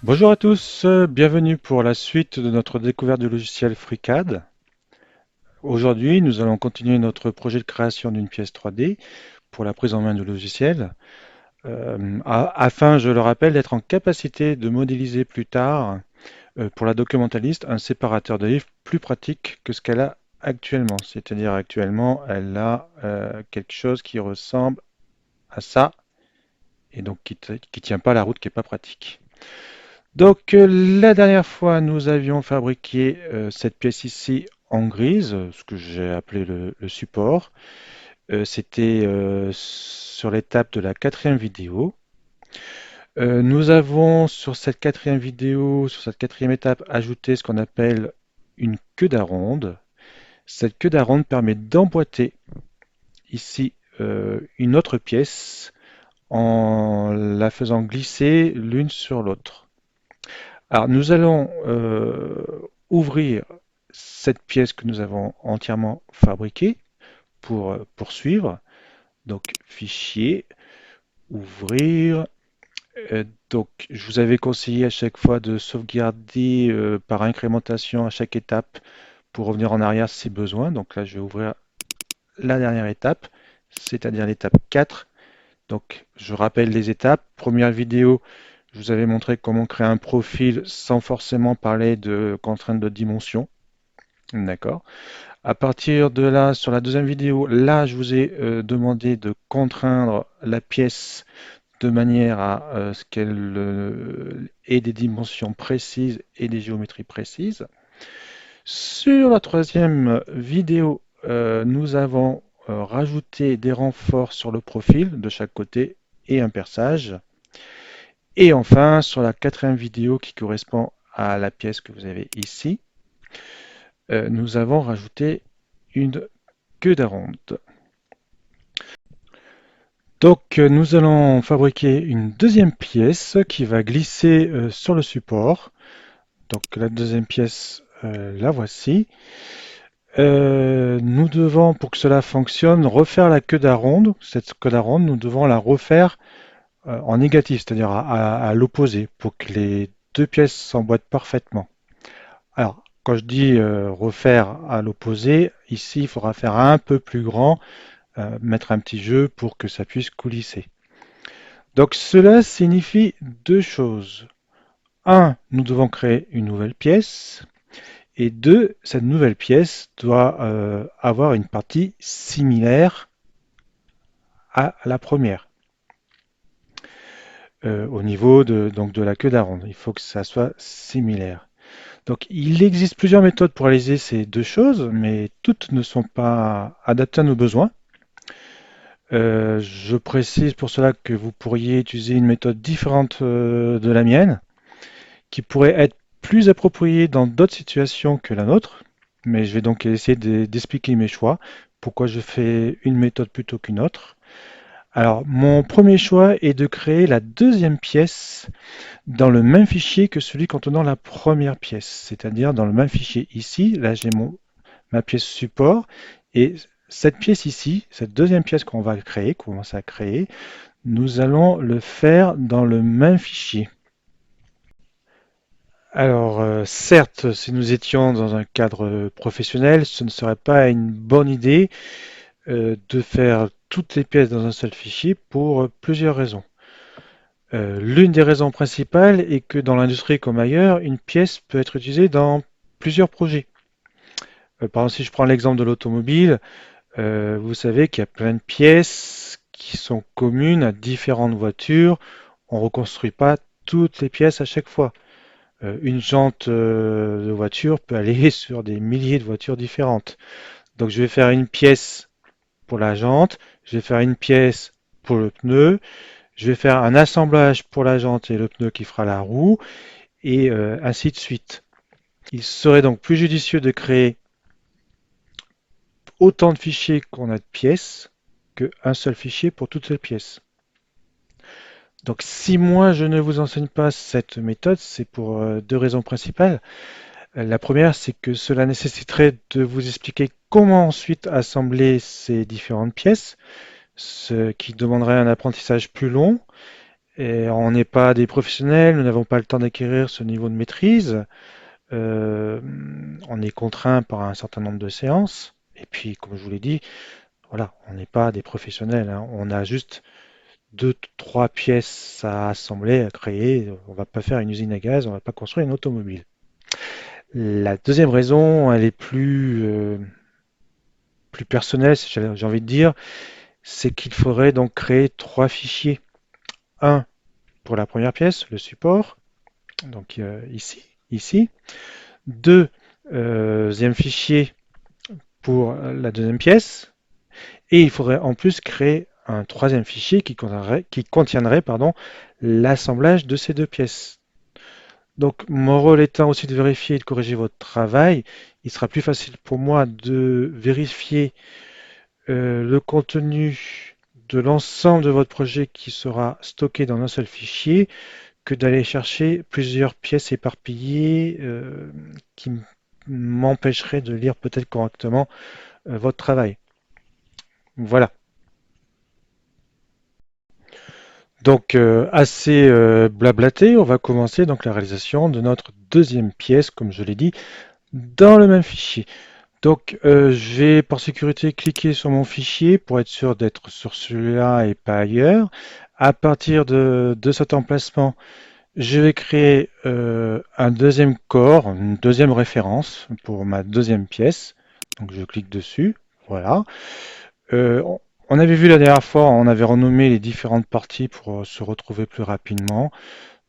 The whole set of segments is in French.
Bonjour à tous, bienvenue pour la suite de notre découverte du logiciel FreeCAD. Aujourd'hui, nous allons continuer notre projet de création d'une pièce 3D pour la prise en main du logiciel, afin, je le rappelle, d'être en capacité de modéliser plus tard, pour la documentaliste, un séparateur de livres plus pratique que ce qu'elle a actuellement. C'est-à-dire actuellement, elle a quelque chose qui ressemble à ça, et donc qui tient pas la route, qui est pas pratique. Donc la dernière fois, nous avions fabriqué cette pièce ici en grise, ce que j'ai appelé le support. C'était sur l'étape de la quatrième vidéo. Nous avons sur cette quatrième vidéo, sur cette quatrième étape, ajouté ce qu'on appelle une queue d'aronde. Cette queue d'aronde permet d'emboîter ici une autre pièce en la faisant glisser l'une sur l'autre. Alors, nous allons ouvrir cette pièce que nous avons entièrement fabriquée pour poursuivre. Donc, fichier, ouvrir. Donc, je vous avais conseillé à chaque fois de sauvegarder par incrémentation à chaque étape pour revenir en arrière si besoin. Donc là, je vais ouvrir la dernière étape, c'est-à-dire l'étape 4. Donc, je rappelle les étapes. Première vidéo, je vous avais montré comment créer un profil sans forcément parler de contraintes de dimension. D'accord. À partir de là, sur la deuxième vidéo, là, je vous ai demandé de contraindre la pièce de manière à ce qu'elle ait des dimensions précises et des géométries précises. Sur la troisième vidéo, nous avons rajouté des renforts sur le profil de chaque côté et un perçage. Et enfin, sur la quatrième vidéo qui correspond à la pièce que vous avez ici, nous avons rajouté une queue d'aronde. Donc nous allons fabriquer une deuxième pièce qui va glisser sur le support. Donc la deuxième pièce, la voici. Nous devons, pour que cela fonctionne, refaire la queue d'aronde. Cette queue d'aronde, nous devons la refaire en négatif, c'est-à-dire à l'opposé, pour que les deux pièces s'emboîtent parfaitement. Alors, quand je dis refaire à l'opposé, ici, il faudra faire un peu plus grand, mettre un petit jeu pour que ça puisse coulisser. Donc, cela signifie deux choses. Un, nous devons créer une nouvelle pièce. Et deux, cette nouvelle pièce doit avoir une partie similaire à la première, au niveau donc de la queue d'aronde. Il faut que ça soit similaire. Donc, il existe plusieurs méthodes pour réaliser ces deux choses, mais toutes ne sont pas adaptées à nos besoins. Je précise pour cela que vous pourriez utiliser une méthode différente de la mienne, qui pourrait être plus appropriée dans d'autres situations que la nôtre, mais je vais donc essayer d'expliquer mes choix, pourquoi je fais une méthode plutôt qu'une autre. Alors, mon premier choix est de créer la deuxième pièce dans le même fichier que celui contenant la première pièce, c'est-à-dire dans le même fichier ici. Là, j'ai ma pièce support et cette pièce ici, cette deuxième pièce qu'on va créer, qu'on commence à créer, nous allons le faire dans le même fichier. Alors, certes, si nous étions dans un cadre professionnel, ce ne serait pas une bonne idée de faire toutes les pièces dans un seul fichier pour plusieurs raisons. L'une des raisons principales est que dans l'industrie comme ailleurs, une pièce peut être utilisée dans plusieurs projets. Par exemple, si je prends l'exemple de l'automobile, vous savez qu'il y a plein de pièces qui sont communes à différentes voitures. On ne reconstruit pas toutes les pièces à chaque fois. Une jante de voiture peut aller sur des milliers de voitures différentes. Donc je vais faire une pièce pour la jante, je vais faire une pièce pour le pneu, je vais faire un assemblage pour la jante et le pneu qui fera la roue, et ainsi de suite. Il serait donc plus judicieux de créer autant de fichiers qu'on a de pièces qu'un seul fichier pour toutes les pièces. Donc si moi je ne vous enseigne pas cette méthode, c'est pour deux raisons principales. La première, c'est que cela nécessiterait de vous expliquer comment ensuite assembler ces différentes pièces, ce qui demanderait un apprentissage plus long. Et on n'est pas des professionnels, nous n'avons pas le temps d'acquérir ce niveau de maîtrise. Euh, on est contraint par un certain nombre de séances. Et puis, comme je vous l'ai dit, voilà, on n'est pas des professionnels, hein. On a juste deux, trois pièces à assembler, à créer. On va pas faire une usine à gaz, on va pas construire une automobile. La deuxième raison, elle est plus personnelle, si j'ai envie de dire, c'est qu'il faudrait donc créer trois fichiers. Un pour la première pièce, le support, donc ici. Deux, deuxième fichier pour la deuxième pièce. Et il faudrait en plus créer un troisième fichier qui contiendrait pardon, l'assemblage de ces deux pièces. Donc, mon rôle étant aussi de vérifier et de corriger votre travail, il sera plus facile pour moi de vérifier le contenu de l'ensemble de votre projet qui sera stocké dans un seul fichier que d'aller chercher plusieurs pièces éparpillées qui m'empêcheraient de lire peut-être correctement votre travail. Voilà. Donc, assez blablaté, on va commencer donc la réalisation de notre deuxième pièce, comme je l'ai dit, dans le même fichier. Donc, je vais par sécurité cliquer sur mon fichier pour être sûr d'être sur celui-là et pas ailleurs. À partir de cet emplacement, je vais créer un deuxième corps, une deuxième référence pour ma deuxième pièce. Donc, je clique dessus. Voilà. On avait vu la dernière fois, on avait renommé les différentes parties pour se retrouver plus rapidement.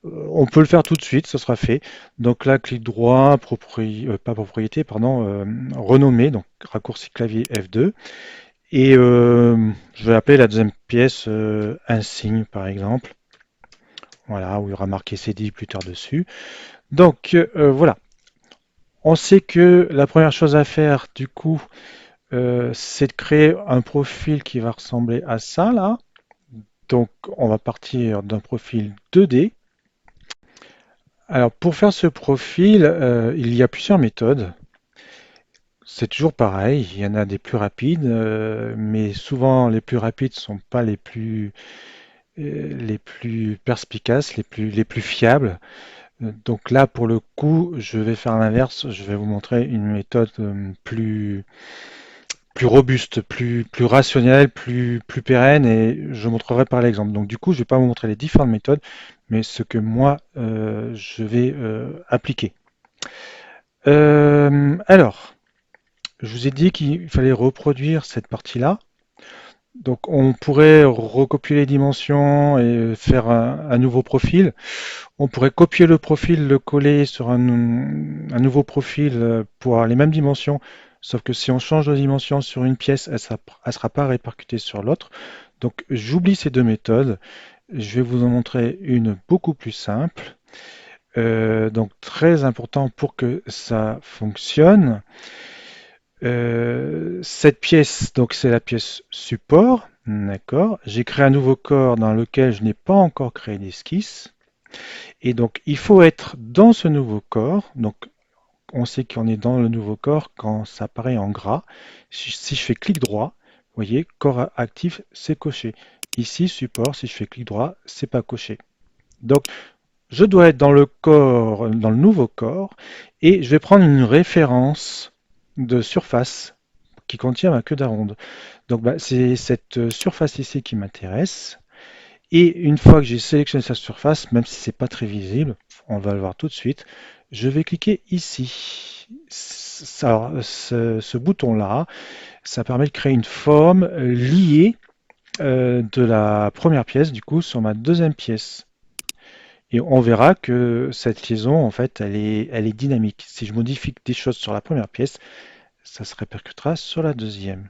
On peut le faire tout de suite, ce sera fait. Donc là, clic droit, pas propriété, pardon, renommer, donc raccourci clavier F2. Et je vais appeler la deuxième pièce insigne, par exemple. Voilà, où il y aura marqué CD plus tard dessus. Donc voilà, on sait que la première chose à faire, du coup, c'est de créer un profil qui va ressembler à ça, là. Donc, on va partir d'un profil 2D. Alors, pour faire ce profil, il y a plusieurs méthodes. C'est toujours pareil, il y en a des plus rapides, mais souvent les plus rapides ne sont pas les plus perspicaces, les plus fiables. Donc là, pour le coup, je vais faire l'inverse. Je vais vous montrer une méthode plus robuste, plus rationnelle, plus pérenne, et je montrerai par l'exemple. Donc du coup, je ne vais pas vous montrer les différentes méthodes, mais ce que moi, je vais appliquer. Alors, je vous ai dit qu'il fallait reproduire cette partie-là. Donc on pourrait recopier les dimensions et faire un nouveau profil. On pourrait copier le profil, le coller sur un nouveau profil pour avoir les mêmes dimensions, sauf que si on change de dimension sur une pièce, elle sera pas répercutée sur l'autre. Donc j'oublie ces deux méthodes. Je vais vous en montrer une beaucoup plus simple. Donc très important pour que ça fonctionne. Cette pièce, donc c'est la pièce support. D'accord. J'ai créé un nouveau corps dans lequel je n'ai pas encore créé d'esquisse. Et donc, il faut être dans ce nouveau corps. Donc, on sait qu'on est dans le nouveau corps quand ça apparaît en gras. Si je fais clic droit, vous voyez, corps actif, c'est coché. Ici, support, si je fais clic droit, c'est pas coché. Donc, je dois être dans le corps, dans le nouveau corps, et je vais prendre une référence de surface qui contient ma queue d'aronde. Donc, bah, c'est cette surface ici qui m'intéresse. Et une fois que j'ai sélectionné sa surface, même si c'est pas très visible, on va le voir tout de suite, je vais cliquer ici. Alors, ce bouton-là, ça permet de créer une forme liée de la première pièce, du coup, sur ma deuxième pièce. Et on verra que cette liaison, en fait, elle est dynamique. Si je modifie des choses sur la première pièce, ça se répercutera sur la deuxième.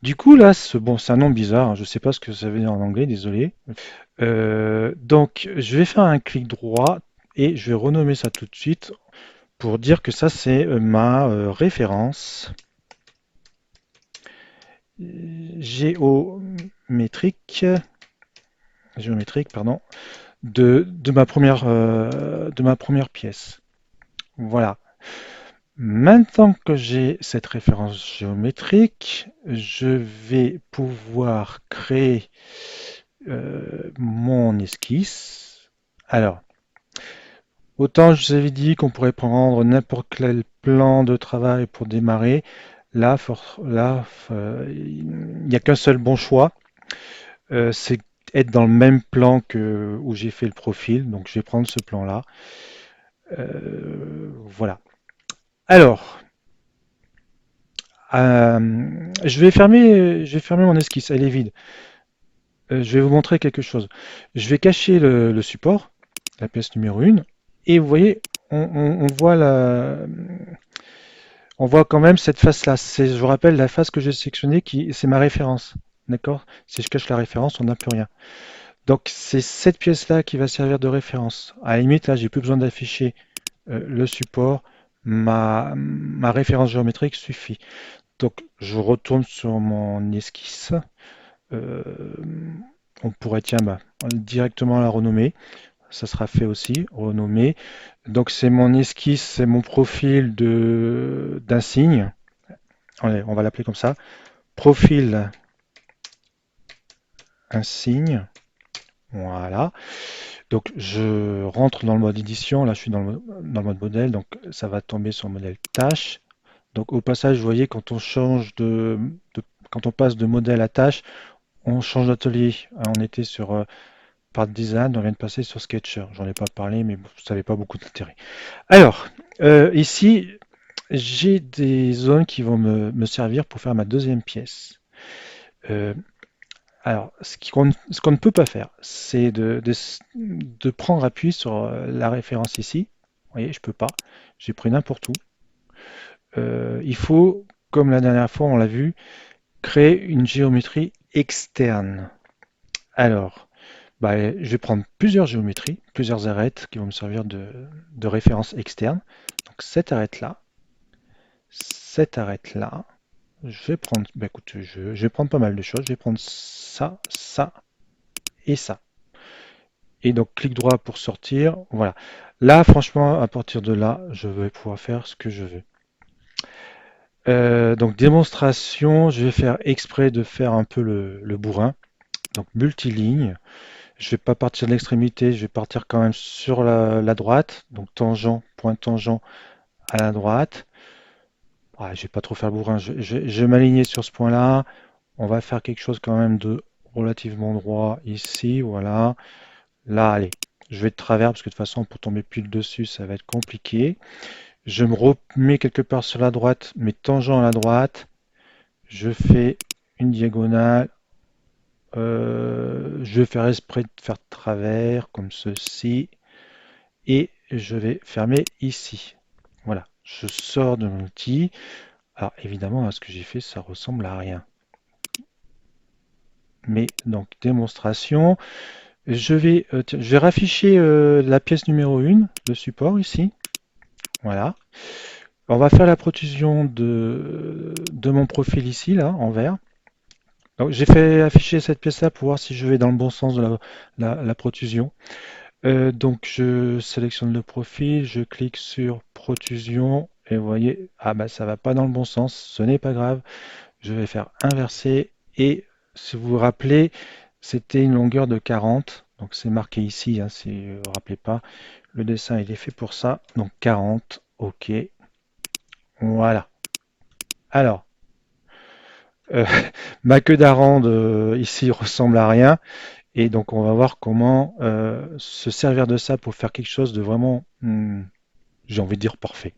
Du coup, là, bon, c'est un nom bizarre, hein, je ne sais pas ce que ça veut dire en anglais, désolé. Donc, je vais faire un clic droit et je vais renommer ça tout de suite pour dire que ça, c'est ma référence géométrique, géométrique, pardon, de ma première pièce. Voilà. Maintenant que j'ai cette référence géométrique, je vais pouvoir créer mon esquisse. Alors, autant je vous avais dit qu'on pourrait prendre n'importe quel plan de travail pour démarrer. Là, il n'y a qu'un seul bon choix, c'est être dans le même plan que où j'ai fait le profil. Donc, je vais prendre ce plan-là. Voilà. Alors, je vais fermer mon esquisse. Elle est vide. Je vais vous montrer quelque chose. Je vais cacher le support, la pièce numéro 1, et vous voyez, on voit on voit quand même cette face-là. Je vous rappelle, la face que j'ai sélectionnée, c'est ma référence. D'accord? Si je cache la référence, on n'a plus rien. Donc c'est cette pièce-là qui va servir de référence. À la limite, là, j'ai plus besoin d'afficher le support. Ma référence géométrique suffit. Donc je retourne sur mon esquisse. Euh, on pourrait, tiens, bah, directement la renommer. Ça sera fait aussi, renommer. Donc c'est mon esquisse, c'est mon profil d'un signe. Allez, on va l'appeler comme ça. Profil, un signe. Voilà. Donc je rentre dans le mode édition. Là, je suis dans le mode modèle. Donc ça va tomber sur le modèle tâche. Donc au passage, vous voyez, quand on change quand on passe de modèle à tâche, on change d'atelier. On était sur Part Design, on vient de passer sur Sketcher. J'en ai pas parlé, mais bon, ça n'avait pas beaucoup d'intérêt. Alors, ici, j'ai des zones qui vont me servir pour faire ma deuxième pièce. Euh, alors, ce qu'on ne peut pas faire, c'est de prendre appui sur la référence ici. Vous voyez, je peux pas. J'ai pris n'importe où. Il faut, comme la dernière fois, on l'a vu, créer une géométrie externe. Alors, bah, je vais prendre plusieurs géométries, plusieurs arêtes qui vont me servir de référence externe. Donc cette arête-là, je vais prendre, bah, écoute, je vais prendre pas mal de choses. Je vais prendre ça, ça et ça. Et donc clic droit pour sortir. Voilà. Là, franchement, à partir de là, je vais pouvoir faire ce que je veux. Donc démonstration, je vais faire exprès de faire un peu le bourrin. Donc multiligne. Je vais pas partir de l'extrémité, je vais partir quand même sur la droite. Donc tangent, point tangent à la droite. Ah, je vais pas trop faire le bourrin, je vais m'aligner sur ce point-là. On va faire quelque chose quand même de relativement droit ici, voilà. Là, allez, je vais de travers parce que de toute façon, pour tomber pile dessus, ça va être compliqué. Je me remets quelque part sur la droite, mes tangents à la droite. Je fais une diagonale. Je vais faire exprès de faire de travers, comme ceci. Et je vais fermer ici. Voilà, je sors de mon outil. Alors évidemment, ce que j'ai fait, ça ressemble à rien. Mais donc, démonstration. Je vais rafficher la pièce numéro 1, le support ici. Voilà. On va faire la protrusion de mon profil ici, là, en vert. Donc, j'ai fait afficher cette pièce-là pour voir si je vais dans le bon sens de la protrusion. Donc, je sélectionne le profil, je clique sur protrusion et vous voyez, ah bah ça va pas dans le bon sens, ce n'est pas grave. Je vais faire inverser et si vous vous rappelez, c'était une longueur de 40. Donc, c'est marqué ici, hein, si vous ne vous rappelez pas. Le dessin, il est fait pour ça. Donc, 40, OK. Voilà. Alors, euh, ma queue d'arande ici ressemble à rien. Et donc, on va voir comment se servir de ça pour faire quelque chose de vraiment, j'ai envie de dire, parfait.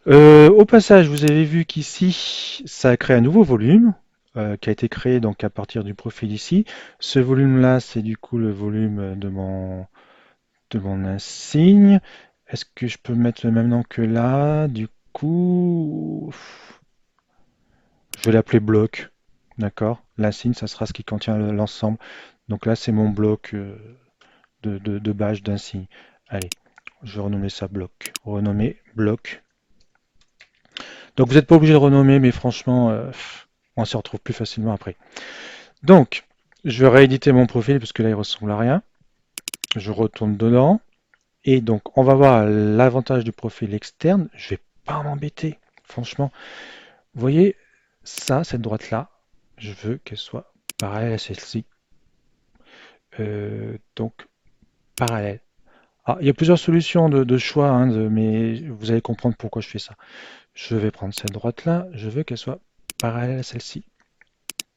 Au passage, vous avez vu qu'ici, ça a créé un nouveau volume qui a été créé donc à partir du profil ici. Ce volume-là, c'est du coup le volume de mon insigne. Est-ce que je peux mettre le même nom que là? Du coup, je vais l'appeler bloc. D'accord? L'insigne, ça sera ce qui contient l'ensemble. Donc là, c'est mon bloc de badge d'insigne. Allez, je vais renommer ça bloc. Renommer bloc. Donc vous n'êtes pas obligé de renommer, mais franchement, on s'y retrouve plus facilement après. Donc, je vais rééditer mon profil parce que là, il ressemble à rien. Je retourne dedans. Et donc, on va voir l'avantage du profil externe. Je vais pas m'embêter, franchement. Vous voyez, ça, cette droite-là, je veux qu'elle soit pareille à celle-ci. Donc parallèle. Alors, il y a plusieurs solutions de choix, hein, mais vous allez comprendre pourquoi je fais ça. Je vais prendre cette droite-là, je veux qu'elle soit parallèle à celle-ci.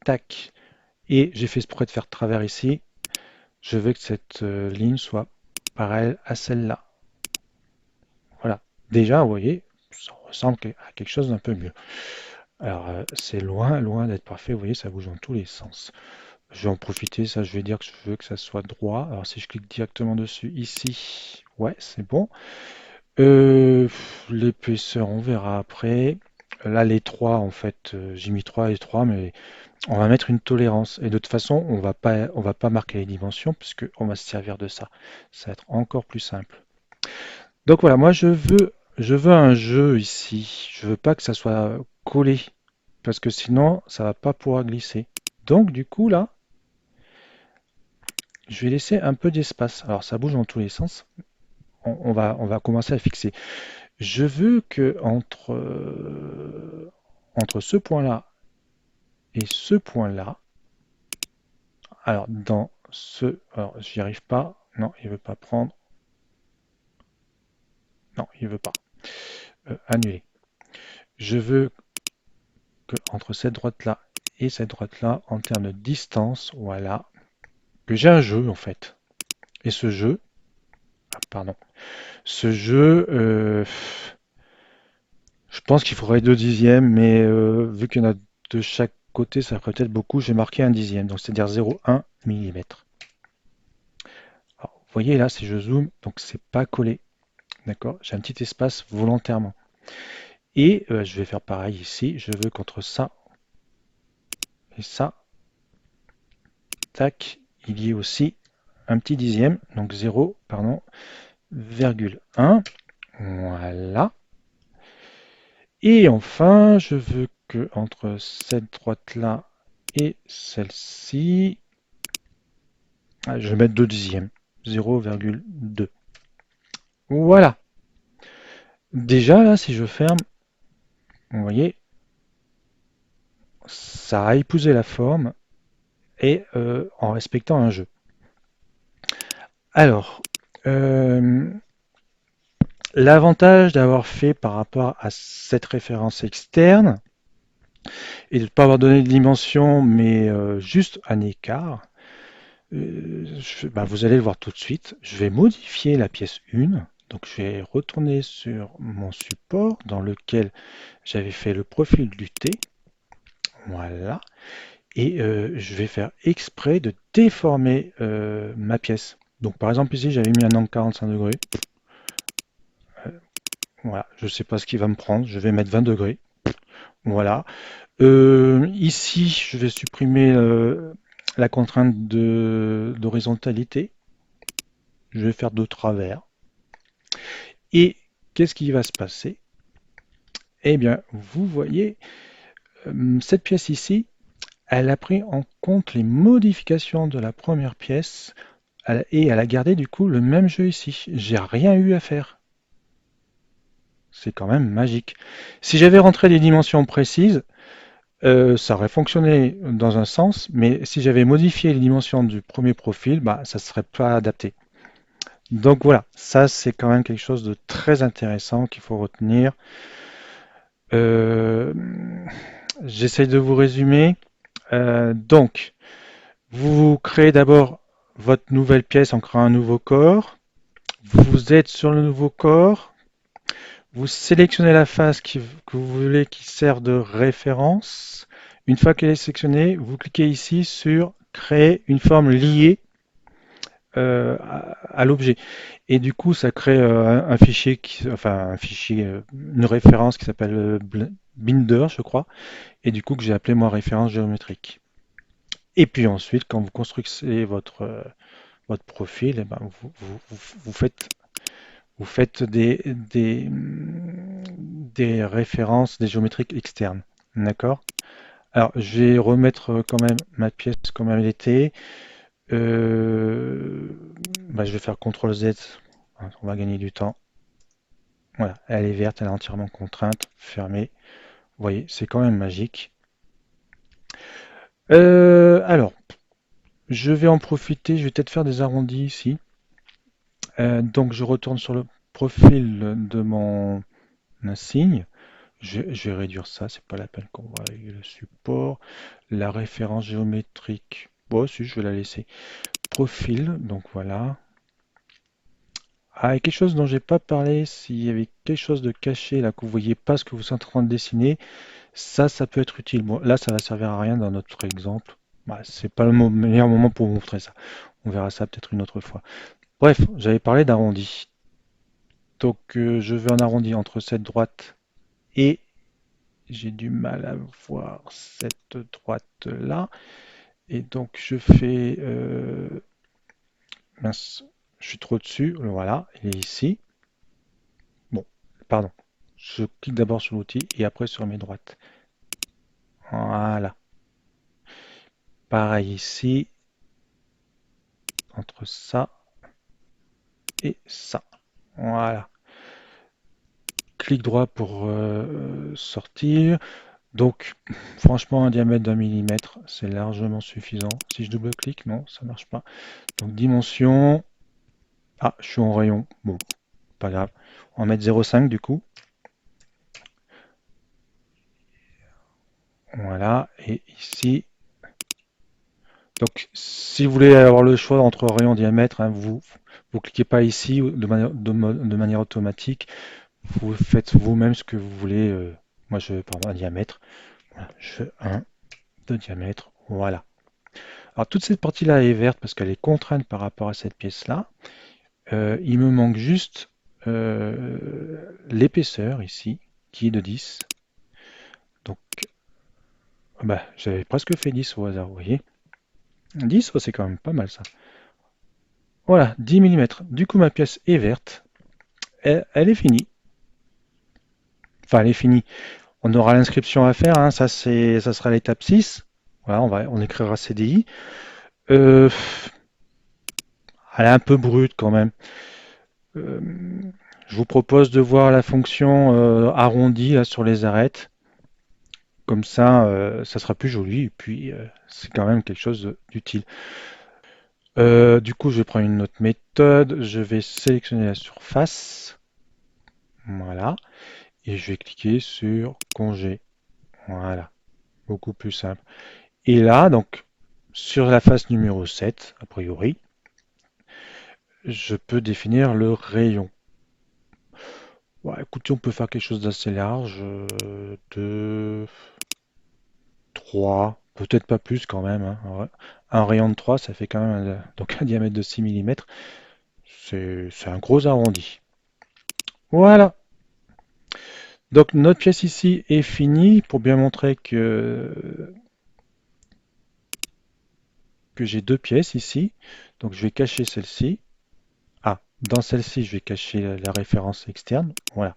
Tac. Et j'ai fait exprès de faire travers ici. Je veux que cette ligne soit parallèle à celle-là. Voilà. Déjà, vous voyez, ça ressemble à quelque chose d'un peu mieux. Alors, c'est loin, loin d'être parfait. Vous voyez, ça bouge dans tous les sens. Je vais en profiter. Ça, je vais dire que je veux que ça soit droit. Alors, si je clique directement dessus, ici, ouais, c'est bon. L'épaisseur, on verra après. Là, les 3, en fait, j'ai mis 3 et 3, mais on va mettre une tolérance. Et de toute façon, on va pas marquer les dimensions, puisqu'on va se servir de ça. Ça va être encore plus simple. Donc voilà, moi je veux un jeu ici. Je veux pas que ça soit collé, parce que sinon, ça va pas pouvoir glisser. Donc du coup, là, je vais laisser un peu d'espace. Alors ça bouge dans tous les sens. On va commencer à fixer. Je veux que entre ce point-là et ce point-là, alors dans ce, alors j'y arrive pas, non, il veut pas prendre, non, il veut pas, annuler. Je veux que entre cette droite-là et cette droite-là, en termes de distance, voilà, que j'ai un jeu en fait. Et ce jeu, ah, pardon, ce jeu, je pense qu'il faudrait 2 dixièmes, mais vu qu'il y en a de chaque côté, ça ferait peut-être beaucoup. J'ai marqué 1 dixième, donc c'est-à-dire 0,1 mm. Alors, vous voyez là, si je zoome, donc c'est pas collé, d'accord? J'ai un petit espace volontairement. Et je vais faire pareil ici. Je veux qu'entre ça et ça, tac, il y ait aussi un petit dixième, donc 0, pardon, virgule 1. Voilà. Et enfin, je veux que entre cette droite-là et celle-ci, je vais mettre 2 dixièmes, 0,2. Voilà. Déjà, là, si je ferme, vous voyez, ça a épousé la forme et en respectant un jeu. Alors, euh, l'avantage d'avoir fait par rapport à cette référence externe et de ne pas avoir donné de dimension, mais juste un écart, vous allez le voir tout de suite. Je vais modifier la pièce 1. Donc je vais retourner sur mon support dans lequel j'avais fait le profil du T. Voilà. Et je vais faire exprès de déformer ma pièce. Donc par exemple ici j'avais mis un angle 45 degrés. Voilà, je ne sais pas ce qu'il va me prendre. Je vais mettre 20 degrés. Voilà. Ici, je vais supprimer la contrainte d'horizontalité. Je vais faire de travers. Et qu'est-ce qui va se passer? Eh bien, vous voyez, cette pièce ici, elle a pris en compte les modifications de la première pièce et elle a gardé du coup le même jeu ici. J'ai rien eu à faire. C'est quand même magique. Si j'avais rentré des dimensions précises, ça aurait fonctionné dans un sens, mais si j'avais modifié les dimensions du premier profil, bah, ça ne serait pas adapté. Donc voilà, ça c'est quand même quelque chose de très intéressant qu'il faut retenir. Euh, J'essaye de vous résumer. Donc, vous créez d'abord votre nouvelle pièce en créant un nouveau corps. Vous êtes sur le nouveau corps. Vous sélectionnez la face que vous voulez qui sert de référence. Une fois qu'elle est sélectionnée, vous cliquez ici sur créer une forme liée à l'objet. Et du coup, ça crée un fichier, une référence qui s'appelle Binder, je crois, et du coup que j'ai appelé moi référence géométrique. Et puis ensuite, quand vous construisez votre profil, eh ben, vous faites des références, des géométriques externes. D'accord? Alors, je vais remettre quand même ma pièce comme elle était. Euh, je vais faire CTRL Z. On va gagner du temps. Voilà, elle est verte, elle est entièrement contrainte, fermée. Vous voyez, c'est quand même magique. Alors, je vais en profiter, je vais peut-être faire des arrondis ici. Donc je retourne sur le profil de mon insigne. Je vais réduire ça, c'est pas la peine qu'on voit le support. La référence géométrique, bon, si je vais la laisser. Profil, donc voilà. Ah, et quelque chose dont j'ai pas parlé, s'il y avait quelque chose de caché là que vous voyez pas ce que vous êtes en train de dessiner, ça peut être utile. Bon, là, ça va servir à rien dans notre exemple. Bah, c'est pas le meilleur moment pour vous montrer ça. On verra ça peut-être une autre fois. Bref, j'avais parlé d'arrondi. Donc, je vais en arrondi entre cette droite et j'ai du mal à voir cette droite là. Et donc, je fais. Mince, je suis trop dessus. Voilà, il est ici. Bon, pardon. Je clique d'abord sur l'outil et après sur mes droites. Voilà. Pareil ici, entre ça et ça. Voilà. Clic droit pour sortir. Donc, franchement, un diamètre d'un millimètre, c'est largement suffisant. Si je double-clique, non, ça marche pas. Donc, dimension. Ah, je suis en rayon. Bon, pas grave. On va mettre 0,5 du coup. Voilà. Et ici. Donc, si vous voulez avoir le choix entre rayon et diamètre, hein, vous cliquez pas ici de manière automatique. Vous faites vous-même ce que vous voulez. Moi, je vais prendre un diamètre. Voilà, je fais un de diamètre. Voilà. Alors, toute cette partie-là est verte parce qu'elle est contrainte par rapport à cette pièce-là. Il me manque juste l'épaisseur ici, qui est de 10. Donc, bah, j'avais presque fait 10 au hasard, vous voyez. 10, oh, c'est quand même pas mal ça. Voilà, 10 mm. Du coup, ma pièce est verte. Elle est finie. Enfin, elle est finie. On aura l'inscription à faire, hein. Ça sera l'étape 6. Voilà, on écrira CDI. Euh, Elle est un peu brute quand même. Euh, je vous propose de voir la fonction arrondie là, sur les arêtes. Comme ça sera plus joli et puis c'est quand même quelque chose d'utile. Du coup, je vais prendre une autre méthode. Je vais sélectionner la surface. Voilà. Et je vais cliquer sur congé. Voilà. Beaucoup plus simple. Et là, donc, sur la face numéro 7, a priori, je peux définir le rayon. Ouais, écoutez, on peut faire quelque chose d'assez large, de 3, peut-être pas plus quand même, hein. Ouais. Un rayon de 3, ça fait quand même donc un diamètre de 6 mm. C'est un gros arrondi. Voilà. Donc notre pièce ici est finie pour bien montrer que j'ai deux pièces ici. Donc je vais cacher celle-ci. Ah, dans celle-ci, je vais cacher la référence externe. Voilà.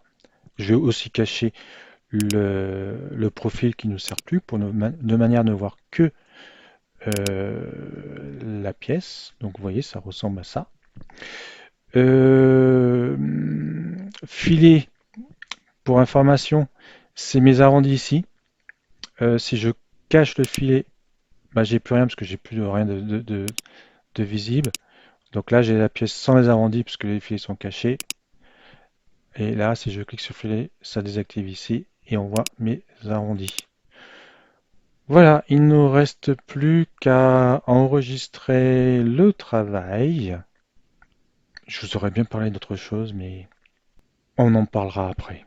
Je vais aussi cacher le profil qui ne nous sert plus de manière à ne voir que la pièce. Donc vous voyez, ça ressemble à ça. Euh, Filet, pour information, c'est mes arrondis ici. Si je cache le filet, bah, j'ai plus rien parce que j'ai plus rien de visible. Donc là, j'ai la pièce sans les arrondis puisque les filets sont cachés. Et là, si je clique sur filet, ça désactive ici et on voit mes arrondis. Voilà, il ne nous reste plus qu'à enregistrer le travail. Je vous aurais bien parlé d'autre chose, mais on en parlera après.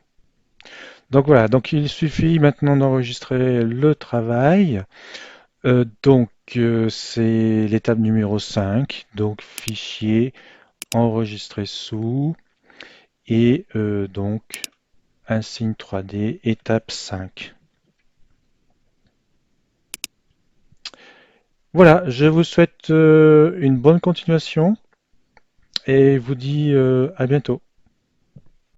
Donc voilà, donc il suffit maintenant d'enregistrer le travail. C'est l'étape numéro 5. Donc fichier, enregistrer sous et donc un signe 3D, étape 5. Voilà, je vous souhaite une bonne continuation et vous dis à bientôt.